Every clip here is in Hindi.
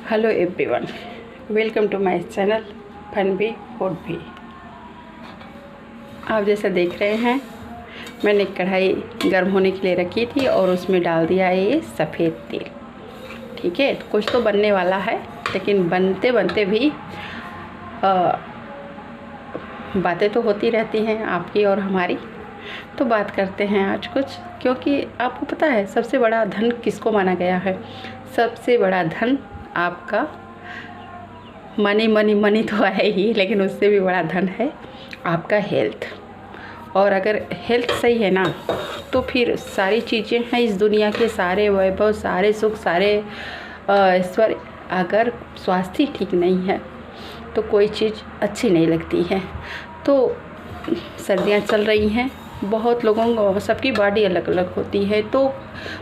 Hello everyone, welcome to my channel fun भी फूड भी। आप जैसा देख रहे हैं, मैंने कढ़ाई गर्म होने के लिए रखी थी और उसमें डाल दिया है ये सफ़ेद तेल। ठीक है, कुछ तो बनने वाला है, लेकिन बनते बनते भी बातें तो होती रहती हैं आपकी और हमारी। तो बात करते हैं आज कुछ, क्योंकि आपको पता है सबसे बड़ा धन किसको माना गया है? सबसे बड़ा धन आपका मनी तो है ही, लेकिन उससे भी बड़ा धन है आपका हेल्थ। और अगर हेल्थ सही है ना, तो फिर सारी चीज़ें हैं इस दुनिया के, सारे वैभव, सारे सुख, सारे ऐश्वर्य। अगर स्वास्थ्य ठीक नहीं है तो कोई चीज़ अच्छी नहीं लगती है। तो सर्दियाँ चल रही हैं, बहुत लोगों को सबकी बॉडी अलग अलग होती है, तो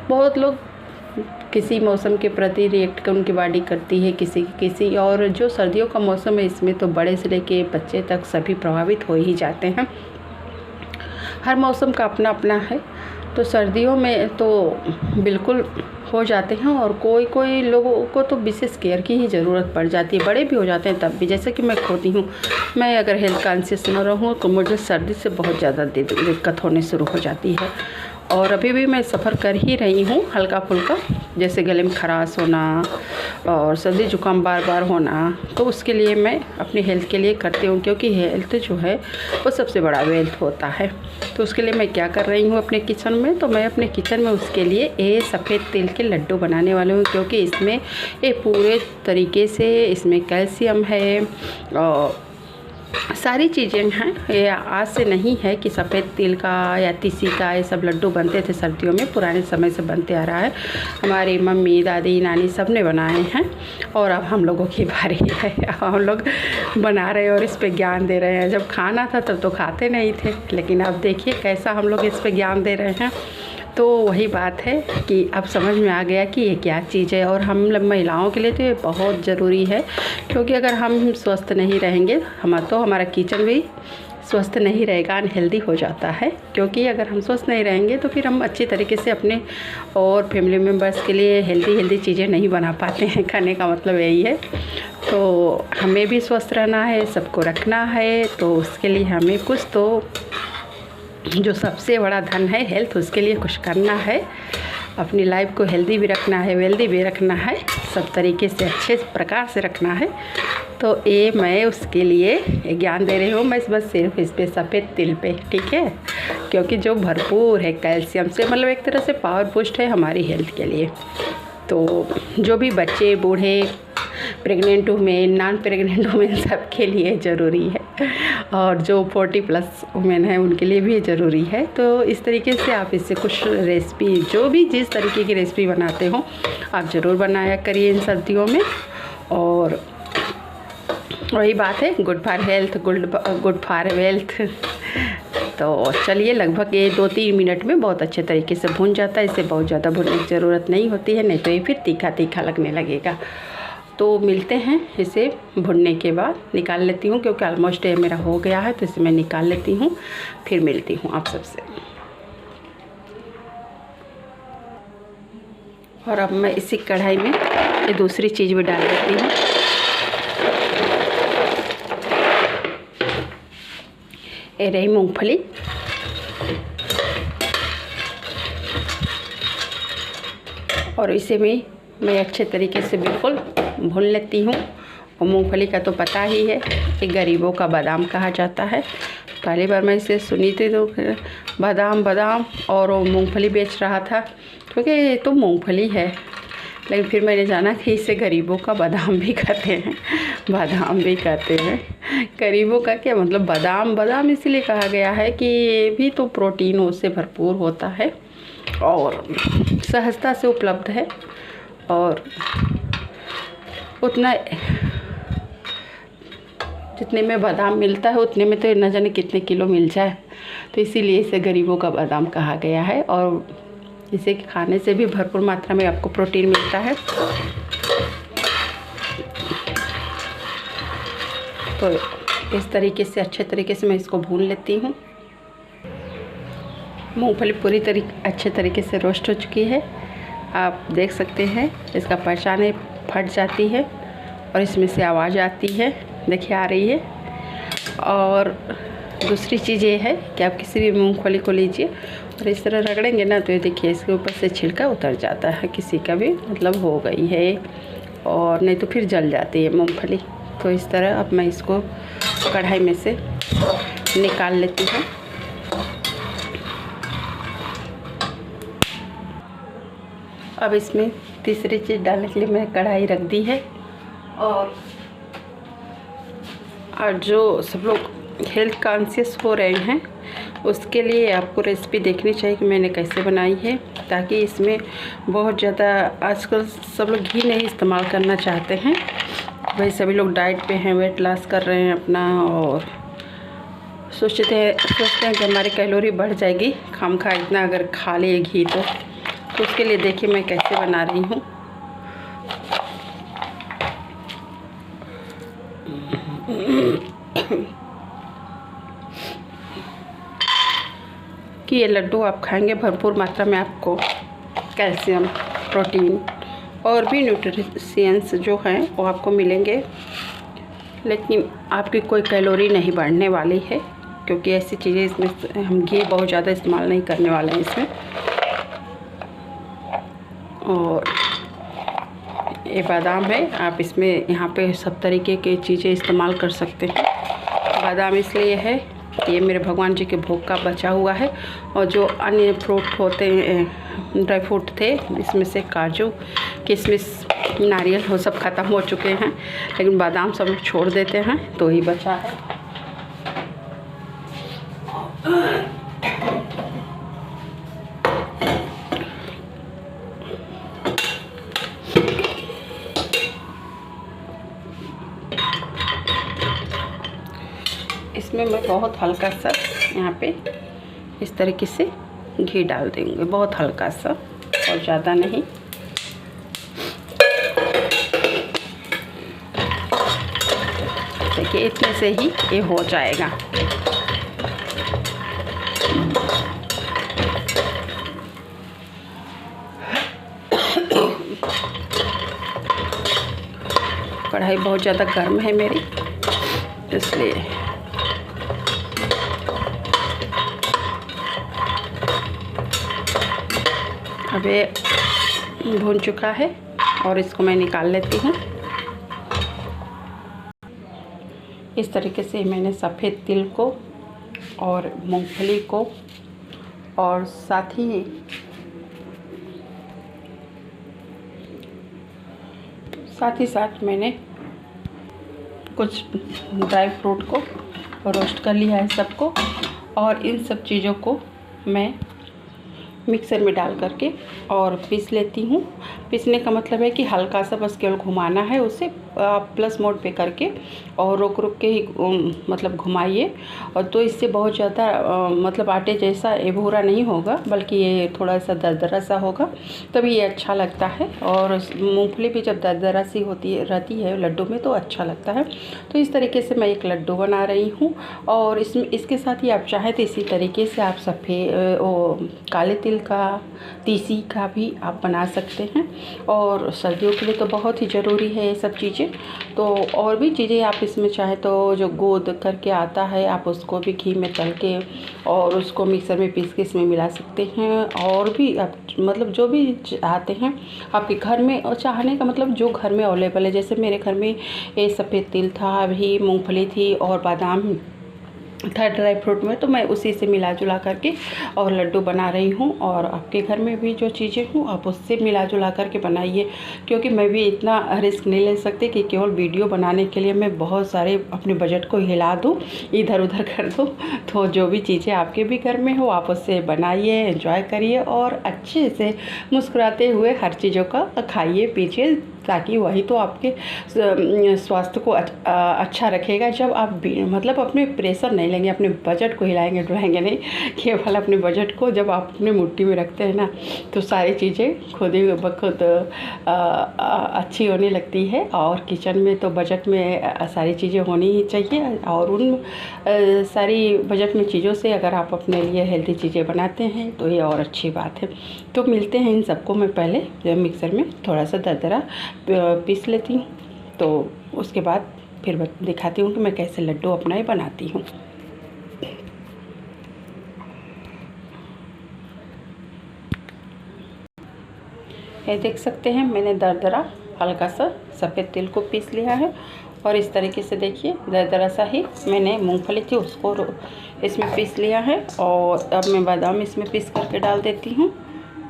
बहुत लोग किसी मौसम के प्रति रिएक्ट कर उनकी बॉडी करती है, किसी और जो सर्दियों का मौसम है इसमें तो बड़े से लेके बच्चे तक सभी प्रभावित हो ही जाते हैं। हर मौसम का अपना अपना है, तो सर्दियों में तो बिल्कुल हो जाते हैं, और कोई लोगों को तो विशेष केयर की ही ज़रूरत पड़ जाती है। बड़े भी हो जाते हैं तब भी, जैसे कि मैं खोती हूँ। मैं अगर हेल्थ कॉन्शियस न रहूँ तो मुझे सर्दी से बहुत ज़्यादा दिक्कत होने शुरू हो जाती है। और अभी भी मैं सफ़र कर ही रही हूँ हल्का फुल्का, जैसे गले में खराश होना और सर्दी जुकाम बार बार होना, तो उसके लिए मैं अपनी हेल्थ के लिए करती हूँ, क्योंकि हेल्थ जो है वो सबसे बड़ा वेल्थ होता है। तो उसके लिए मैं क्या कर रही हूँ अपने किचन में, तो मैं अपने किचन में उसके लिए ये सफ़ेद तेल के लड्डू बनाने वाले हूँ, क्योंकि इसमें ये पूरे तरीके से इसमें कैल्शियम है और सारी चीज़ें हैं। ये आज से नहीं है कि सफ़ेद तिल का या तीसी का ये सब लड्डू बनते थे सर्दियों में, पुराने समय से बनते आ रहा है। हमारी मम्मी, दादी, नानी सब ने बनाए हैं, और अब हम लोगों की बारी है। अब हम लोग बना रहे हैं और इस पे ज्ञान दे रहे हैं। जब खाना था तब तो खाते नहीं थे, लेकिन अब देखिए कैसा हम लोग इस पे ज्ञान दे रहे हैं। तो वही बात है कि अब समझ में आ गया कि ये क्या चीज़ है, और हम महिलाओं के लिए तो ये बहुत ज़रूरी है, क्योंकि अगर हम स्वस्थ नहीं रहेंगे हमारा किचन भी स्वस्थ नहीं रहेगा, अनहेल्दी हो जाता है। क्योंकि अगर हम स्वस्थ नहीं रहेंगे तो फिर हम अच्छी तरीके से अपने और फैमिली मेम्बर्स के लिए हेल्दी चीज़ें नहीं बना पाते हैं। खाने का मतलब यही है। तो हमें भी स्वस्थ रहना है, सबको रखना है, तो उसके लिए हमें कुछ तो जो सबसे बड़ा धन है हेल्थ, उसके लिए कुछ करना है। अपनी लाइफ को हेल्दी भी रखना है, वेल्दी भी रखना है, सब तरीके से अच्छे प्रकार से रखना है। तो ये मैं उसके लिए ज्ञान दे रही हूँ। मैं बस सिर्फ इस पे सफ़ेद तिल पे, ठीक है, क्योंकि जो भरपूर है कैल्शियम से, मतलब एक तरह से पावर बूस्ट है हमारी हेल्थ के लिए। तो जो भी बच्चे, बूढ़े, pregnant women, non pregnant women सबके लिए ज़रूरी है, और जो 40+ वुमेन है उनके लिए भी ज़रूरी है। तो इस तरीके से आप इससे कुछ रेसिपी, जो भी जिस तरीके की रेसिपी बनाते हो आप ज़रूर बनाया करिए इन सर्दियों में। और वही बात है, good for health, good for wealth. तो चलिए, लगभग ये 2-3 मिनट में बहुत अच्छे तरीके से भून जाता है। इसे बहुत ज़्यादा भूनने की ज़रूरत नहीं होती है, नहीं तो ये फिर तीखा लगने लगेगा। तो मिलते हैं इसे भुनने के बाद। निकाल लेती हूँ, क्योंकि ऑलमोस्ट ये मेरा हो गया है, तो इसे मैं निकाल लेती हूँ, फिर मिलती हूँ आप सबसे। और अब मैं इसी कढ़ाई में ये दूसरी चीज़ भी डाल देती हूँ। ये रही मूंगफली, और इसे भी मैं अच्छे तरीके से बिल्कुल भून लेती हूँ। और मूंगफली का तो पता ही है कि गरीबों का बादाम कहा जाता है। पहली बार मैं इसे सुनी थी तो बादाम और वो मूंगफली बेच रहा था, क्योंकि ये तो मूंगफली है। लेकिन फिर मैंने जाना कि इसे गरीबों का बादाम भी कहते हैं, बादाम भी कहते हैं। गरीबों का क्या मतलब, बादाम इसीलिए कहा गया है कि ये भी तो प्रोटीन से भरपूर होता है और सहजता से उपलब्ध है, और उतना जितने में बादाम मिलता है उतने में तो न जाने कितने किलो मिल जाए। तो इसीलिए इसे गरीबों का बादाम कहा गया है, और इसे खाने से भी भरपूर मात्रा में आपको प्रोटीन मिलता है। तो इस तरीके से अच्छे तरीके से मैं इसको भून लेती हूँ। मूंगफली पूरी अच्छे तरीके से रोस्ट हो चुकी है। आप देख सकते हैं, इसका पहचान है फट जाती है और इसमें से आवाज़ आती है, देखिए आ रही है। और दूसरी चीज़ ये है कि आप किसी भी मूंगफली को लीजिए और इस तरह रगड़ेंगे ना, तो ये देखिए इसके ऊपर से छिलका उतर जाता है, किसी का भी मतलब हो गई है, और नहीं तो फिर जल जाती है मूंगफली। तो इस तरह अब मैं इसको कढ़ाई में से निकाल लेती हूँ। अब इसमें तीसरी चीज़ डालने के लिए मैंने कढ़ाई रख दी है। और जो सब लोग हेल्थ कॉन्शियस हो रहे हैं उसके लिए आपको रेसिपी देखनी चाहिए कि मैंने कैसे बनाई है, ताकि इसमें बहुत ज़्यादा आजकल सब लोग घी नहीं इस्तेमाल करना चाहते हैं। वही सभी लोग डाइट पे हैं, वेट लॉस कर रहे हैं अपना, और सोचते हैं कि हमारी कैलोरी बढ़ जाएगी खामखा इतना अगर खा लिए घी। तो उसके लिए देखिए मैं कैसे बना रही हूँ। कि ये लड्डू आप खाएंगे भरपूर मात्रा में आपको कैल्शियम, प्रोटीन और भी न्यूट्रिशंस जो हैं वो आपको मिलेंगे, लेकिन आपकी कोई कैलोरी नहीं बढ़ने वाली है, क्योंकि ऐसी चीज़ें इसमें हम घी बहुत ज़्यादा इस्तेमाल नहीं करने वाले हैं इसमें। और ये बादाम है, आप इसमें यहाँ पे सब तरीके की चीज़ें इस्तेमाल कर सकते हैं। बादाम इसलिए है ये मेरे भगवान जी के भोग का बचा हुआ है, और जो अन्य फ्रूट होते हैं, ड्राई फ्रूट थे, इसमें से काजू, किशमिश, नारियल वो सब ख़त्म हो चुके हैं, लेकिन बादाम सब लोग छोड़ देते हैं, तो ही बचा है। इसमें मैं बहुत हल्का सा यहाँ पे इस तरीके से घी डाल देंगे, बहुत हल्का सा और ज़्यादा नहीं। देखिए इतने से ही ये हो जाएगा। कढ़ाई बहुत ज़्यादा गर्म है मेरी, इसलिए अब ये भून चुका है और इसको मैं निकाल लेती हूँ। इस तरीके से मैंने सफ़ेद तिल को और मूंगफली को और साथ ही साथ मैंने कुछ ड्राई फ्रूट को रोस्ट कर लिया है सबको, और इन सब चीज़ों को मैं मिक्सर में डाल करके और पीस लेती हूँ। पीसने का मतलब है कि हल्का सा बस केवल घुमाना है उसे, प्लस मोड पे करके, और रुक रुक के ही मतलब घुमाइए। और तो इससे बहुत ज़्यादा मतलब आटे जैसा ये भूरा नहीं होगा, बल्कि ये थोड़ा सा दरदरा सा होगा, तभी ये अच्छा लगता है। और मूंगफली भी जब दरदरा सी रहती है लड्डू में तो अच्छा लगता है। तो इस तरीके से मैं एक लड्डू बना रही हूँ। और इसके साथ ही आप चाहें तो इसी तरीके से आप सफ़ेद काले तिल का, तीसी का भी आप बना सकते हैं। और सर्दियों के लिए तो बहुत ही ज़रूरी है ये सब चीज़ें। तो और भी चीज़ें आप इसमें चाहे तो जो गोद करके आता है आप उसको भी घी में तल के और उसको मिक्सर में पीस के इसमें मिला सकते हैं। और भी आप मतलब जो भी चाहते हैं आपके घर में, और चाहने का मतलब जो घर में अवेलेबल है। जैसे मेरे घर में ये सफ़ेद तिल था, अभी मूँगफली थी और बादाम था ड्राई फ्रूट में, तो मैं उसी से मिला जुला करके और लड्डू बना रही हूँ। और आपके घर में भी जो चीज़ें हों आप उससे मिला जुला करके बनाइए, क्योंकि मैं भी इतना रिस्क नहीं ले सकती कि केवल वीडियो बनाने के लिए मैं बहुत सारे अपने बजट को हिला दूँ, इधर उधर कर दूँ। तो जो भी चीज़ें आपके भी घर में हो आप उससे बनाइए, एंजॉय करिए और अच्छे से मुस्कुराते हुए हर चीज़ों का खाइए पीजिए, ताकि वही तो आपके स्वास्थ्य को अच्छा रखेगा। जब आप मतलब अपने प्रेशर नहीं लेंगे, अपने बजट को हिलाएंगे डुलाएंगे नहीं, केवल अपने बजट को जब आप अपने मुट्ठी में रखते हैं ना, तो सारी चीज़ें खुद ही बखुद अच्छी होने लगती है। और किचन में तो बजट में सारी चीज़ें होनी ही चाहिए, और उन सारी बजट में चीज़ों से अगर आप अपने लिए हेल्दी चीज़ें बनाते हैं तो ये और अच्छी बात है। तो मिलते हैं इन सबको मैं पहले मिक्सर में थोड़ा सा दरदरा पीस लेती हूँ। तो उसके बाद फिर दिखाती हूँ कि मैं कैसे लड्डू अपना ही बनाती हूँ। ये देख सकते हैं मैंने दरदरा हल्का सा सफ़ेद तिल को पीस लिया है और इस तरीके से देखिए दरदरा सा ही मैंने मूंगफली थी उसको इसमें पीस लिया है। और अब मैं बादाम इसमें पीस करके डाल देती हूँ,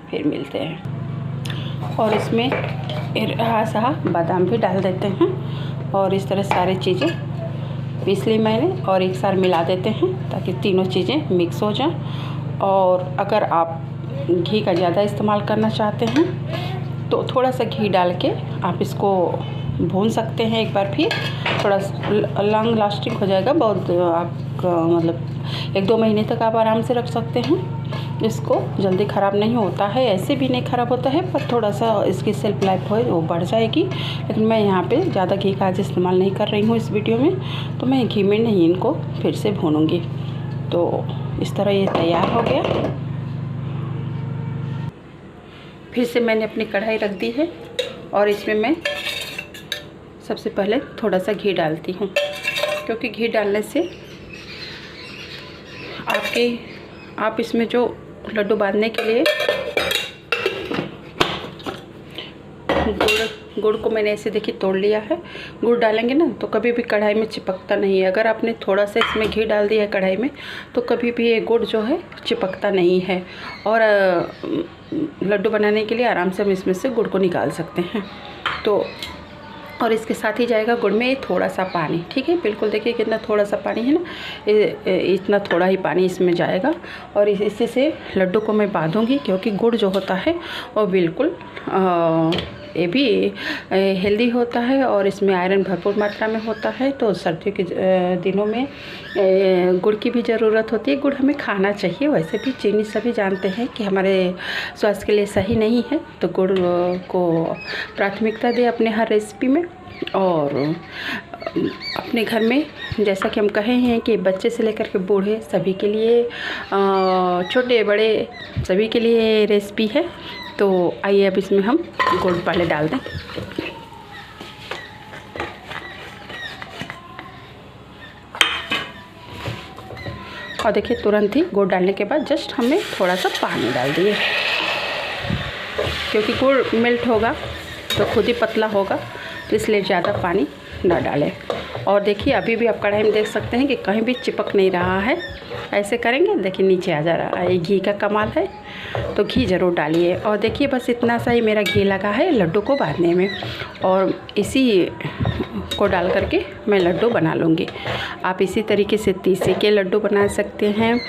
फिर मिलते हैं। और इसमें रहा बादाम भी डाल देते हैं और इस तरह सारी चीज़ें पीस ली मैंने और एक साथ मिला देते हैं ताकि तीनों चीज़ें मिक्स हो जाएं। और अगर आप घी का ज़्यादा इस्तेमाल करना चाहते हैं तो थोड़ा सा घी डाल के आप इसको भून सकते हैं एक बार, फिर थोड़ा लॉन्ग लास्टिंग हो जाएगा। बहुत आपका मतलब 1-2 महीने तक आप आराम से रख सकते हैं। इसको जल्दी ख़राब नहीं होता है, ऐसे भी नहीं ख़राब होता है, पर थोड़ा सा इसकी सेल्फ लाइफ है वो बढ़ जाएगी। लेकिन मैं यहाँ पे ज़्यादा घी का आज इस्तेमाल नहीं कर रही हूँ इस वीडियो में, तो मैं घी में नहीं इनको फिर से भूनूँगी। तो इस तरह ये तैयार हो गया। फिर से मैंने अपनी कढ़ाई रख दी है और इसमें मैं सबसे पहले थोड़ा सा घी डालती हूँ, क्योंकि घी डालने से आप इसमें जो लड्डू बांधने के लिए गुड़ को मैंने ऐसे देखिए तोड़ लिया है। गुड़ डालेंगे ना तो कभी भी कढ़ाई में चिपकता नहीं है। अगर आपने थोड़ा सा इसमें घी डाल दिया है कढ़ाई में तो कभी भी ये गुड़ जो है चिपकता नहीं है और लड्डू बनाने के लिए आराम से हम इसमें से गुड़ को निकाल सकते हैं। तो और इसके साथ ही जाएगा गुड़ में थोड़ा सा पानी, ठीक है। बिल्कुल देखिए कितना थोड़ा सा पानी है ना, इतना थोड़ा ही पानी इसमें जाएगा और इसी से लड्डू को मैं बांधूंगी, क्योंकि गुड़ जो होता है वो बिल्कुल ये भी हेल्दी होता है और इसमें आयरन भरपूर मात्रा में होता है। तो सर्दियों के दिनों में गुड़ की भी ज़रूरत होती है। गुड़ हमें खाना चाहिए, वैसे भी चीनी सभी जानते हैं कि हमारे स्वास्थ्य के लिए सही नहीं है, तो गुड़ को प्राथमिकता दें अपने हर रेसिपी में। और अपने घर में जैसा कि हम कहे हैं कि बच्चे से लेकर के बूढ़े सभी के लिए, छोटे बड़े सभी के लिए रेसिपी है। तो आइए अब इसमें हम गुड़ पहले डाल दें। और देखिए तुरंत ही गुड़ डालने के बाद जस्ट हमने थोड़ा सा पानी डाल दिए, क्योंकि गुड़ मेल्ट होगा तो खुद ही पतला होगा, तो इसलिए ज़्यादा पानी ना डालें। और देखिए अभी भी आप कढ़ाई में देख सकते हैं कि कहीं भी चिपक नहीं रहा है। ऐसे करेंगे देखिए नीचे आ जा रहा है, ये घी का कमाल है। तो घी ज़रूर डालिए। और देखिए बस इतना सा ही मेरा घी लगा है लड्डू को बांधने में, और इसी को डाल करके मैं लड्डू बना लूँगी। आप इसी तरीके से तीसी के लड्डू बना सकते हैं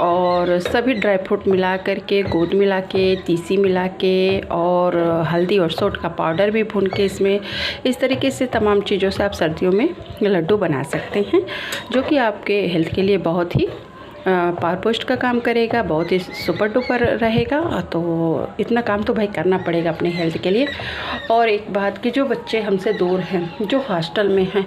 और सभी ड्राई फ्रूट मिला करके, दूध मिला के, तीसी मिला के और हल्दी और सोंठ का पाउडर भी भून के इसमें, इस तरीके से तमाम चीज़ों से आप सर्दियों में लड्डू बना सकते हैं, जो कि आपके हेल्थ के लिए बहुत ही पावर पोस्ट का काम करेगा, बहुत ही सुपर डुपर रहेगा। तो इतना काम तो भाई करना पड़ेगा अपने हेल्थ के लिए। और एक बात कि जो बच्चे हमसे दूर हैं, जो हॉस्टल में हैं,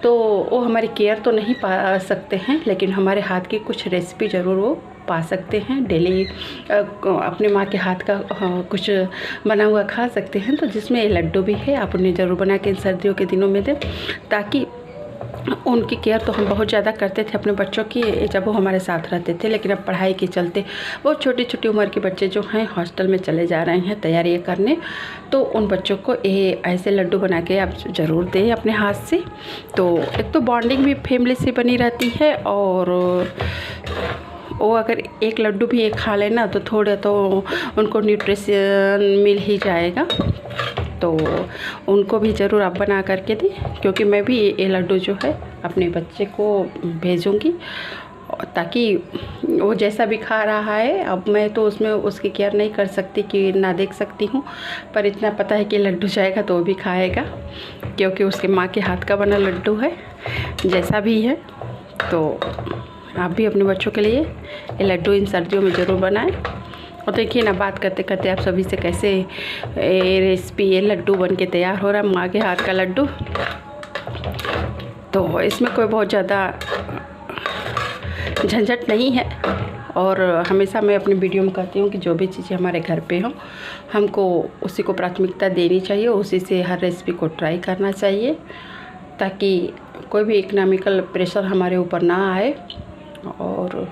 तो वो हमारी केयर तो नहीं पा सकते हैं, लेकिन हमारे हाथ की कुछ रेसिपी ज़रूर वो पा सकते हैं। डेली अपने माँ के हाथ का कुछ बना हुआ खा सकते हैं। तो जिसमें ये लड्डू भी है, आप उन्हें ज़रूर बना के इन सर्दियों के दिनों में दें, ताकि उनकी केयर तो हम बहुत ज़्यादा करते थे अपने बच्चों की जब वो हमारे साथ रहते थे, लेकिन अब पढ़ाई के चलते बहुत छोटी छोटी उम्र के बच्चे जो हैं हॉस्टल में चले जा रहे हैं तैयारी करने, तो उन बच्चों को ये ऐसे लड्डू बना के आप ज़रूर दें अपने हाथ से। तो एक तो बॉन्डिंग भी फैमिली से बनी रहती है, और वो अगर एक लड्डू भी एक खा लेना तो थोड़ा तो उनको न्यूट्रिशन मिल ही जाएगा। तो उनको भी ज़रूर आप बना करके दें, क्योंकि मैं भी ये लड्डू जो है अपने बच्चे को भेजूँगी, ताकि वो जैसा भी खा रहा है, अब मैं तो उसमें उसकी केयर नहीं कर सकती कि ना देख सकती हूँ, पर इतना पता है कि लड्डू जाएगा तो वो भी खाएगा, क्योंकि उसके माँ के हाथ का बना लड्डू है जैसा भी है। तो आप भी अपने बच्चों के लिए ये लड्डू इन सर्दियों में ज़रूर बनाएं। और देखिए ना, बात करते करते आप सभी से कैसे रेसिपी ये लड्डू बन के तैयार हो रहा है, माँ के हाथ का लड्डू। तो इसमें कोई बहुत ज़्यादा झंझट नहीं है, और हमेशा मैं अपनी वीडियो में कहती हूँ कि जो भी चीज़ें हमारे घर पे हों हमको उसी को प्राथमिकता देनी चाहिए, उसी से हर रेसिपी को ट्राई करना चाहिए ताकि कोई भी इकोनॉमिकल प्रेशर हमारे ऊपर ना आए। और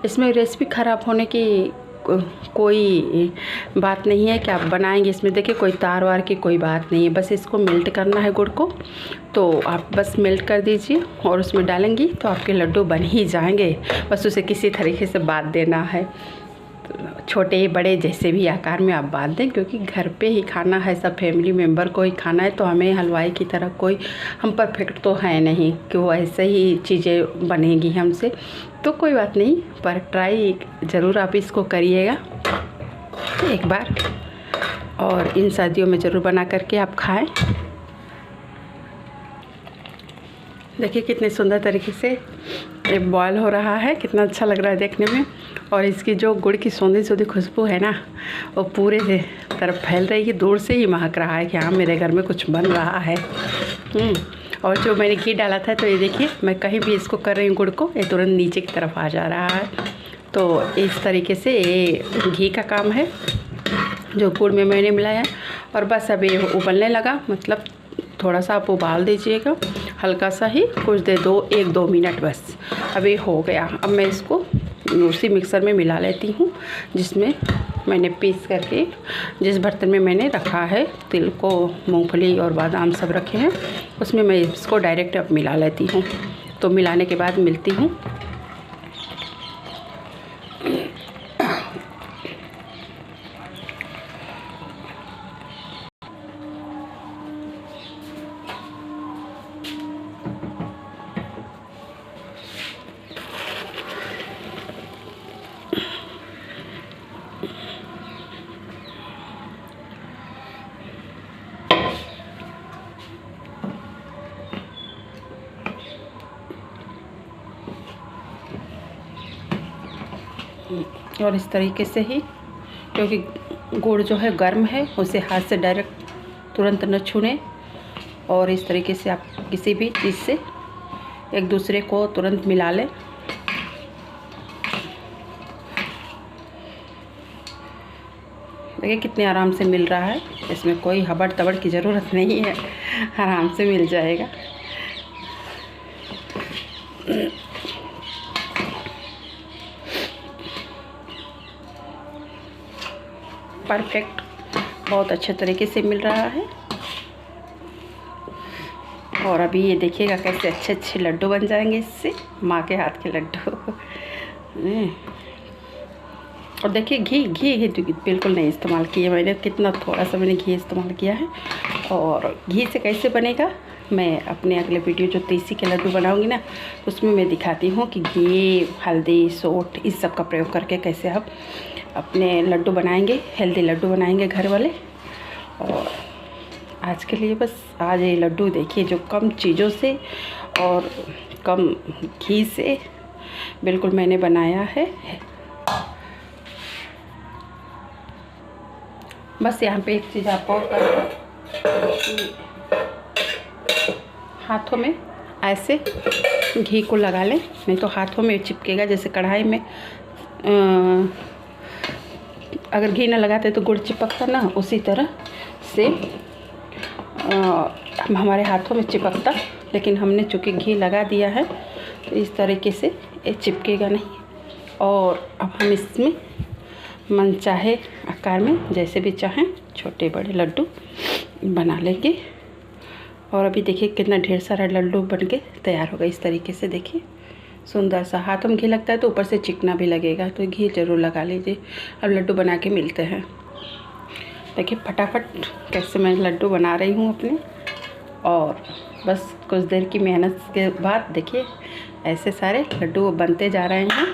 इसमें रेसिपी ख़राब होने की कोई बात नहीं है कि आप बनाएंगे इसमें देखिए कोई तार वार की कोई बात नहीं है, बस इसको मेल्ट करना है गुड़ को। तो आप बस मेल्ट कर दीजिए और उसमें डालेंगी तो आपके लड्डू बन ही जाएंगे। बस उसे किसी तरीके से बांध देना है, छोटे बड़े जैसे भी आकार में आप बांध दें, क्योंकि घर पे ही खाना है, सब फैमिली मेम्बर को ही खाना है। तो हमें हलवाई की तरह कोई हम परफेक्ट तो है नहीं कि वो ऐसे ही चीज़ें बनेगी हमसे, तो कोई बात नहीं, पर ट्राई ज़रूर आप इसको करिएगा एक बार और इन शादियों में ज़रूर बना करके आप खाएं। देखिए कितने सुंदर तरीके से ये बॉयल हो रहा है, कितना अच्छा लग रहा है देखने में। और इसकी जो गुड़ की सौंधी सौंधी खुशबू है ना वो पूरे तरफ फैल रही है, दूर से ही महक रहा है कि हाँ मेरे घर में कुछ बन रहा है। और जो मैंने घी डाला था तो ये देखिए मैं कहीं भी इसको कर रही हूँ गुड़ को, ये तुरंत नीचे की तरफ आ जा रहा है। तो इस तरीके से ये घी का काम है जो गुड़ में मैंने मिलाया। और बस अब ये उबलने लगा, मतलब थोड़ा सा आप उबाल दीजिएगा, हल्का सा ही, कुछ दे दो 1-2 मिनट बस। अब ये हो गया। अब मैं इसको उसी मिक्सर में मिला लेती हूँ जिसमें मैंने पीस करके, जिस बर्तन में मैंने रखा है तिल को, मूंगफली और बादाम सब रखे हैं, उसमें मैं इसको डायरेक्ट अब मिला लेती हूँ। तो मिलाने के बाद मिलती हूँ। और इस तरीके से ही, क्योंकि गुड़ जो है गर्म है, उसे हाथ से डायरेक्ट तुरंत न छूने। और इस तरीके से आप किसी भी चीज़ से एक दूसरे को तुरंत मिला लें। देखिए कितने आराम से मिल रहा है, इसमें कोई हबड़ तबड़ की ज़रूरत नहीं है, आराम से मिल जाएगा। परफेक्ट, बहुत अच्छे तरीके से मिल रहा है। और अभी ये देखिएगा कैसे अच्छे अच्छे लड्डू बन जाएंगे इससे, माँ के हाथ के लड्डू। और देखिए घी बिल्कुल नहीं इस्तेमाल किया मैंने, कितना थोड़ा सा मैंने घी इस्तेमाल किया है। और घी से कैसे बनेगा मैं अपने अगले वीडियो जो तीसी के लड्डू बनाऊंगी ना, उसमें मैं दिखाती हूँ कि घी, हल्दी, सोंठ इस सब का प्रयोग करके कैसे आप अपने लड्डू बनाएंगे, हेल्दी लड्डू बनाएंगे घर वाले। और आज के लिए बस आज ये लड्डू देखिए जो कम चीज़ों से और कम घी से बिल्कुल मैंने बनाया है। बस यहाँ पे एक चीज़ आपको हाथों में ऐसे घी को लगा लें, नहीं तो हाथों में चिपकेगा। जैसे कढ़ाई में अगर घी ना लगाते तो गुड़ चिपकता ना, उसी तरह से हमारे हाथों में चिपकता, लेकिन हमने चूँकि घी लगा दिया है तो इस तरीके से ये चिपकेगा नहीं। और अब हम इसमें मन चाहे आकार में जैसे भी चाहें छोटे बड़े लड्डू बना लेंगे। और अभी देखिए कितना ढेर सारा लड्डू बन के तैयार होगा। इस तरीके से देखिए सुंदर सा, हाथों में घी लगता है तो ऊपर से चिकना भी लगेगा, तो घी ज़रूर लगा लीजिए। अब लड्डू बना के मिलते हैं। देखिए फटाफट कैसे मैं लड्डू बना रही हूँ अपने। और बस कुछ देर की मेहनत के बाद देखिए ऐसे सारे लड्डू बनते जा रहे हैं।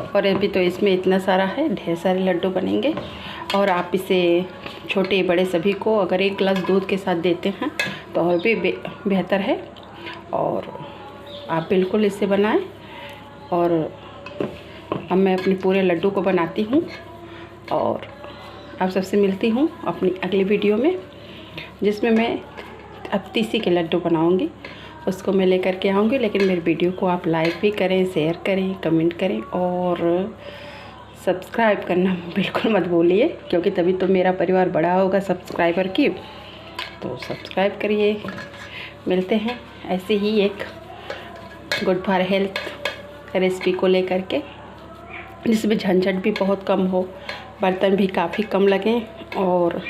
और अभी तो इसमें इतना सारा है, ढेर सारे लड्डू बनेंगे। और आप इसे छोटे बड़े सभी को अगर 1 गिलास दूध के साथ देते हैं तो और भी बेहतर है। और आप बिल्कुल इसे बनाएं। और अब मैं अपने पूरे लड्डू को बनाती हूँ और आप सबसे मिलती हूँ अपनी अगली वीडियो में, जिसमें मैं अब तीसी के लड्डू बनाऊँगी। उसको मैं लेकर के आऊँगी। लेकिन मेरी वीडियो को आप लाइक भी करें, शेयर करें, कमेंट करें और सब्सक्राइब करना बिल्कुल मत भूलिए, क्योंकि तभी तो मेरा परिवार बड़ा होगा सब्सक्राइबर की। तो सब्सक्राइब करिए। मिलते हैं ऐसे ही एक गुड फॉर हेल्थ रेसिपी को लेकर के, जिसमें झंझट भी बहुत कम हो, बर्तन भी काफ़ी कम लगें और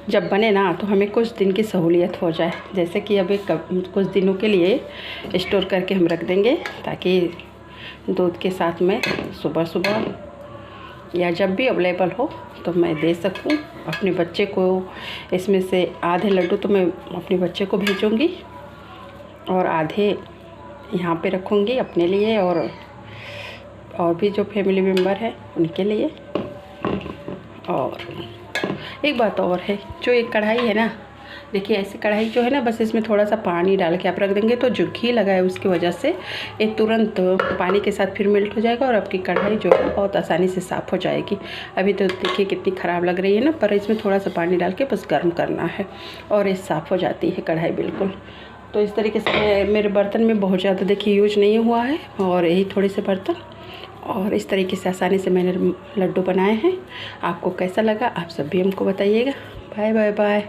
जब बने ना तो हमें कुछ दिन की सहूलियत हो जाए। जैसे कि अभी कुछ दिनों के लिए स्टोर करके हम रख देंगे, ताकि दूध के साथ में सुबह सुबह या जब भी अवेलेबल हो तो मैं दे सकूं अपने बच्चे को। इसमें से आधे लड्डू तो मैं अपने बच्चे को भेजूंगी और आधे यहाँ पे रखूँगी अपने लिए और भी जो फैमिली मेम्बर है उनके लिए। और एक बात और है, जो एक कढ़ाई है ना, देखिए ऐसी कढ़ाई जो है ना, बस इसमें थोड़ा सा पानी डाल के आप रख देंगे तो जो घी लगा है उसकी वजह से ये तुरंत पानी के साथ फिर मेल्ट हो जाएगा और आपकी कढ़ाई जो है बहुत आसानी से साफ़ हो जाएगी। अभी तो देखिए कितनी ख़राब लग रही है ना, पर इसमें थोड़ा सा पानी डाल के बस गर्म करना है और ये साफ़ हो जाती है कढ़ाई बिल्कुल। तो इस तरीके से मेरे बर्तन में बहुत ज़्यादा देखिए यूज नहीं हुआ है और यही थोड़े से बर्तन, और इस तरीके से आसानी से मैंने लड्डू बनाए हैं। आपको कैसा लगा आप सब भी हमको बताइएगा। Bye bye bye.